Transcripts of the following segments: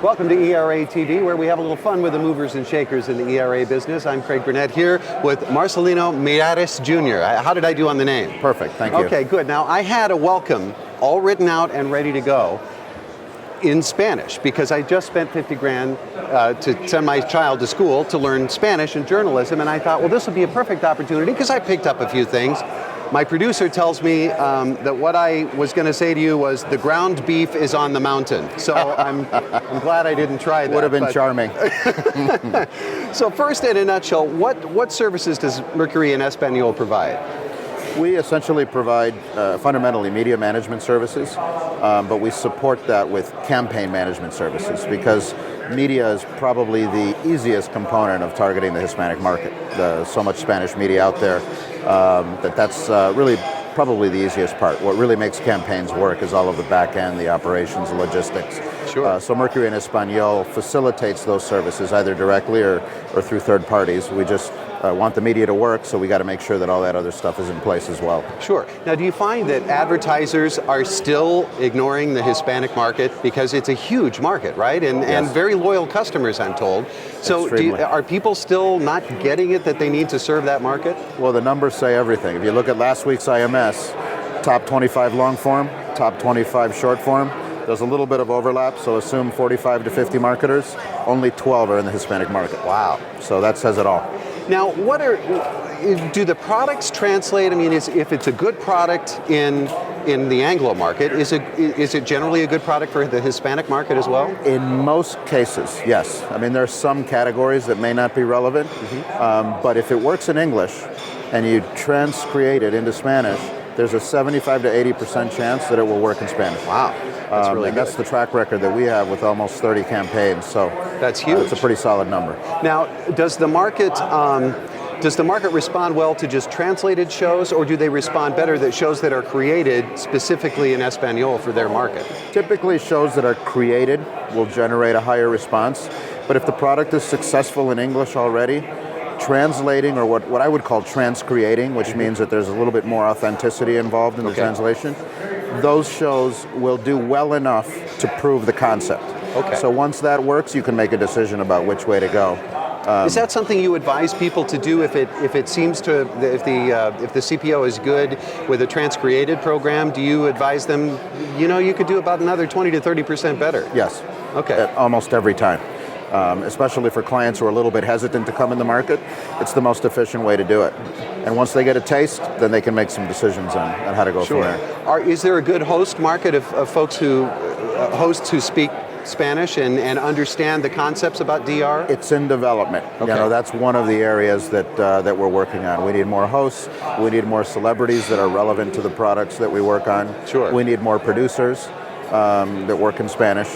Welcome to ERAtv, where we have a little fun with the movers and shakers in the ERA business. I'm Craig Burnett here with Marcelino Miyares Jr. How did I do on the name? Perfect, thank you. Okay, good. Now, I had a welcome all written out and ready to go in Spanish because I just spent 50 grand to send my child to school to learn Spanish and journalism, and I thought, well, this would be a perfect opportunity because I picked up a few things. My producer tells me that what I was going to say to you was the ground beef is on the mountain. So I'm glad I didn't try that. Would have been charming. So first, in a nutshell, what services does Mercury in Espanol provide? We essentially provide fundamentally media management services, but we support that with campaign management services because media is probably the easiest component of targeting the Hispanic market. There's so much Spanish media out there that's really probably the easiest part. What really makes campaigns work is all of the back end, the operations, the logistics. Sure. So Mercury in Espanol facilitates those services either directly or through third parties. We just want the media to work, so we got to make sure that all that other stuff is in place as well. Sure. Now, do you find that advertisers are still ignoring the Hispanic market because it's a huge market, right? And very loyal customers, I'm told. So are people still not getting it that they need to serve that market? Well, the numbers say everything. If you look at last week's IMS, top 25 long form, top 25 short form, there's a little bit of overlap, so assume 45 to 50 marketers, only 12 are in the Hispanic market. Wow. So that says it all. Now, do the products translate? I mean, if it's a good product in the Anglo market, is it generally a good product for the Hispanic market as well? In most cases, yes. I mean, there's some categories that may not be relevant, but if it works in English and you transcreate it into Spanish, there's a 75 to 80% chance that it will work in Spanish. Wow. That's really good. That's the track record that we have with almost 30 campaigns. So that's huge. It's a pretty solid number. Now, does the market respond well to just translated shows, or do they respond better to shows that are created specifically in Espanol for their market? Typically, shows that are created will generate a higher response. But if the product is successful in English already, translating, or what I would call transcreating, which means that there's a little bit more authenticity involved in the translation, those shows will do well enough to prove the concept. Okay. So once that works, you can make a decision about which way to go. Is that something you advise people to do if it seems to if the CPO is good with a transcreated program? Do you advise them? You could do about another 20 to 30% better. Yes. Okay. Almost every time. Especially for clients who are a little bit hesitant to come in the market, it's the most efficient way to do it. And once they get a taste, then they can make some decisions on how to go from there. Is there a good host market of folks hosts who speak Spanish and understand the concepts about DR? It's in development. Okay. That's one of the areas that we're working on. We need more hosts. We need more celebrities that are relevant to the products that we work on. Sure. We need more producers that work in Spanish,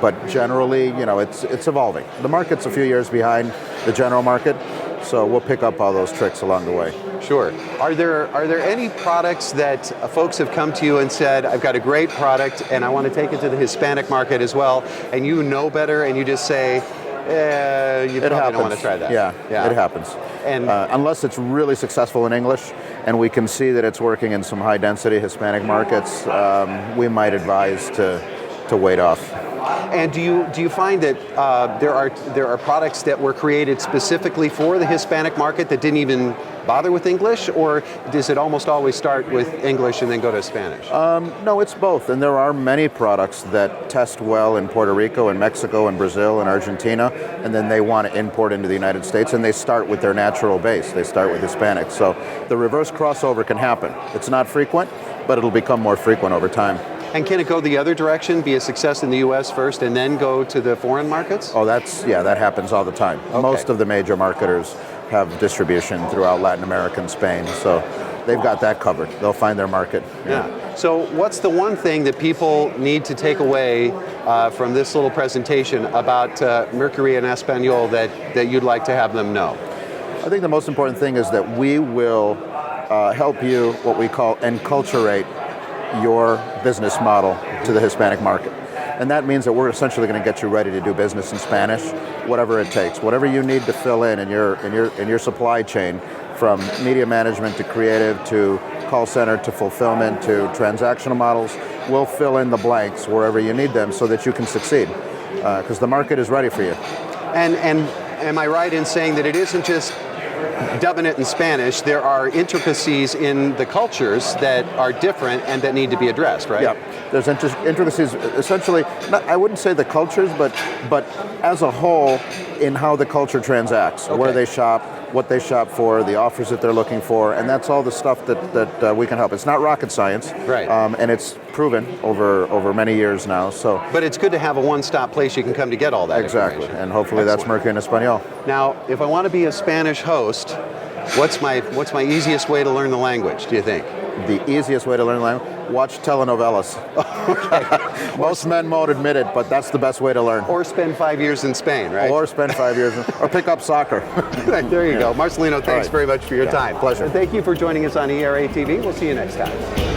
but generally, it's evolving. The market's a few years behind the general market, so we'll pick up all those tricks along the way. Sure. Are there any products that folks have come to you and said, I've got a great product and I want to take it to the Hispanic market as well, and you know better and you just say, you probably don't want to try that? Yeah, it happens. And unless it's really successful in English and we can see that it's working in some high density Hispanic markets, we might advise to wait off. And do you find that there are products that were created specifically for the Hispanic market that didn't even bother with English, or does it almost always start with English and then go to Spanish? No, it's both. And there are many products that test well in Puerto Rico and Mexico and Brazil and Argentina, and then they want to import into the United States, and they start with their natural base. They start with Hispanic. So the reverse crossover can happen. It's not frequent, but it'll become more frequent over time. And can it go the other direction, be a success in the U.S. first and then go to the foreign markets? Oh, that happens all the time. Okay. Most of the major marketers have distribution throughout Latin America and Spain, so they've got that covered. They'll find their market. Yeah. So what's the one thing that people need to take away from this little presentation about Mercury in Espanol that you'd like to have them know? I think the most important thing is that we will help you, what we call enculturate your business model to the Hispanic market. And that means that we're essentially going to get you ready to do business in Spanish, whatever it takes, whatever you need to fill in your supply chain, from media management to creative to call center to fulfillment to transactional models. We'll fill in the blanks wherever you need them so that you can succeed. because the market is ready for you. And am I right in saying that it isn't just dubbing it in Spanish? There are intricacies in the cultures that are different and that need to be addressed, right? Yeah, there's intricacies. Essentially, I wouldn't say the cultures, but as a whole, in how the culture transacts, where they shop, what they shop for, the offers that they're looking for, and that's all the stuff that we can help. It's not rocket science, right? And it's proven over many years now. So, but it's good to have a one-stop place you can come to get all that exactly, and hopefully that's Mercury in Espanol. Now, if I want to be a Spanish host, what's my easiest way to learn the language, do you think? The easiest way to learn the language? Watch telenovelas. Okay. Most men won't admit it, but that's the best way to learn. Or spend 5 years in Spain, right? Or spend 5 years, or pick up soccer. There you go. Marcelino, thanks very much for your time. Pleasure. And thank you for joining us on ERAtv. We'll see you next time.